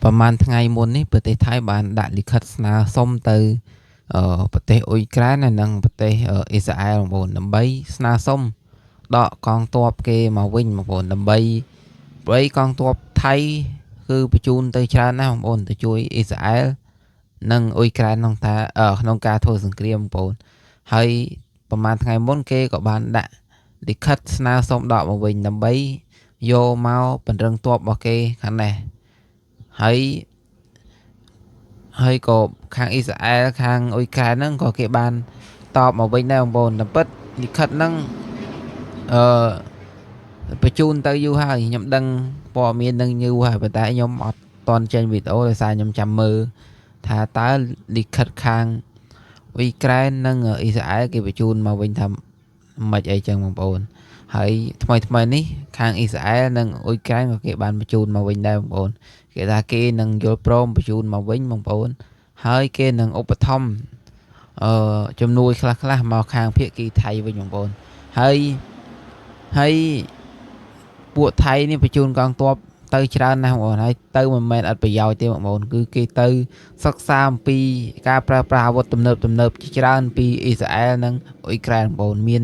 ប្រហែលថ្ងៃមុននេះប្រទេសថៃបានដាក់លិខិតស្នើសុំទៅប្រទេសអ៊ុយក្រែននិងប្រទេសអ៊ីស្រាអែលបងប្អូនដើម្បីស្នើសុំដកកងទ័ពគេមកវិញបងប្អូនដើម្បីកងទ័ពថៃគឺបញ្ជូនទៅច្រើនណាស់បងប្អូនទៅជួយអ៊ីស្រាអែលនិងអ៊ុយក្រែនក្នុងការធ្វើសង្គ្រាមបងប្អូនហើយប្រហែលថ្ងៃមុនគេក៏បានដាក់លិខិតស្នើសុំដកមកវិញដើម្បីយកមកពង្រឹងទ័ពរបស់គេខាងនេះហើយក៏ខាងអ៊ីស្រាអែលខាងអ៊ុយក្រែនហ្នឹងក៏គេបានតបមកវិញដែរបងប្អូនតែពិតលិខិតហ្នឹងបញ្ជូនទៅយូរហើយខ្ញុំដឹងព័ត៌មាននឹងយូរហើយប៉ុន្តែខ្ញុំអត់តន់ចេញវីដេអូដោយសារខ្ញុំចាំមើលថាតើលិខិតខាងអ៊ុយក្រែននិងអ៊ីស្រាអែលគេបញ្ជូនមកវិញថាមិនអីចឹងបងប្អូនហើយថ្មីនេះខាងអ៊ីស្រាអែលនិងអ៊ុយក្រែនក៏គេបានបញ្ជូនមកវិញដែរបងប្អូនគេថាគេនឹងយល់ព្រមបញ្ជូនមកវិញបងប្អូនហើយគេនឹងឧបត្ថម្ភជំនួយខ្លះមកខាងភាគីថៃវិញបងប្អូនហើយពួកថៃនេះបញ្ជូនកងទ័ពទៅច្រើនណាស់បងប្អូនហើយទៅមិនមែនអត់ប្រយោជន៍ទេបងប្អូនគឺគេទៅសិក្សាអំពីការប្រើប្រាស់អាវុធទំនើបជាច្រើនពីអ៊ីស្រាអែលនិងអ៊ុយក្រែនបងប្អូនមាន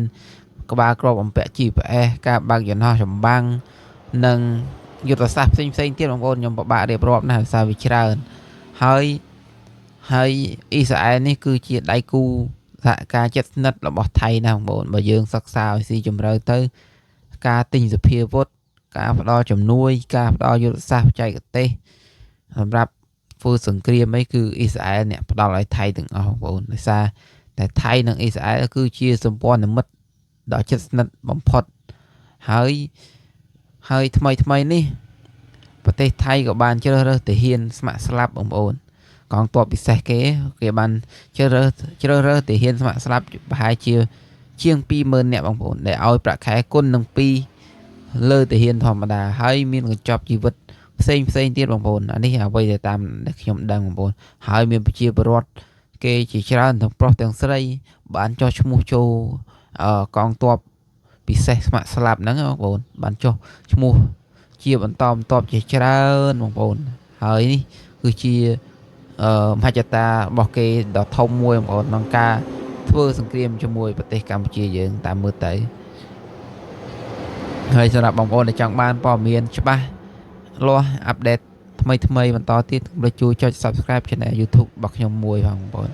ក្បាលគ្រាប់បំពាក់ GPS ការបើកយន្តហោះចម្បាំងនិងយុទ្ធសាស្ត្រផ្សេងទៀតបងប្អូនខ្ញុំពិបាករៀបរាប់ណាស់ដោយសារវាច្រើនហើយអ៊ីស្រាអែលនេះគឺជាដៃគូសហការជិតស្និទ្ធរបស់ថៃណាបងប្អូនបើយើងសិក្សាឲ្យស៊ីជម្រៅទៅការទិញសភាវុធការផ្ដល់ជំនួយការផ្ដល់យុទ្ធសាស្ត្របច្ចេកទេសសម្រាប់ធ្វើសង្គ្រាមអីគឺអ៊ីស្រាអែលអ្នកផ្ដល់ឲ្យថៃទាំងអស់បងប្អូនដោយសារតែថៃនិងអ៊ីស្រាអែលគឺជាសម្ព័ន្ធមិត្តដ៏ជិតស្និទ្ធបំផុតហើយថ្មីនេះប្រទេសថៃក៏បានជ្រើសរើសទាហានស្ម័គ្រស្លាប់បងប្អូនកងទ័ពពិសេសគេបានជ្រើសរើសទាហានស្ម័គ្រស្លាប់ប្រហែលជាជាង 20,000 នាក់បងប្អូនដែលឲ្យប្រាក់ខែគុណនឹង2លើទាហានធម្មតាហើយមានកញ្ចប់ជីវិតផ្សេងទៀតបងប្អូនអានេះអ្វីដែលតាមដែលខ្ញុំដឹងបងប្អូនហើយមានប្រជាពលរដ្ឋគេជាច្រើនទាំងប្រុសទាំងស្រីបានចុះឈ្មោះចូលកងទ័ពពិសេសស្ម័គ្រស្លាប់ហ្នឹងបងប្អូនបានចុះឈ្មោះជាបន្តបន្ទាប់ជាច្រើនបងប្អូនហើយនេះគឺជាមហិច្ឆតារបស់គេដ៏ធំមួយបងប្អូនក្នុងការធ្វើសង្គ្រាមជាមួយប្រទេសកម្ពុជាយើងតាមមើលទៅហើយសម្រាប់បងប្អូនដែលចង់បានព័ត៌មានច្បាស់លាស់អាប់ដេតថ្មីបន្តទៀតកុំភ្លេចជួយចុច Subscribe Channel YouTube របស់ខ្ញុំមួយផងបងប្អូន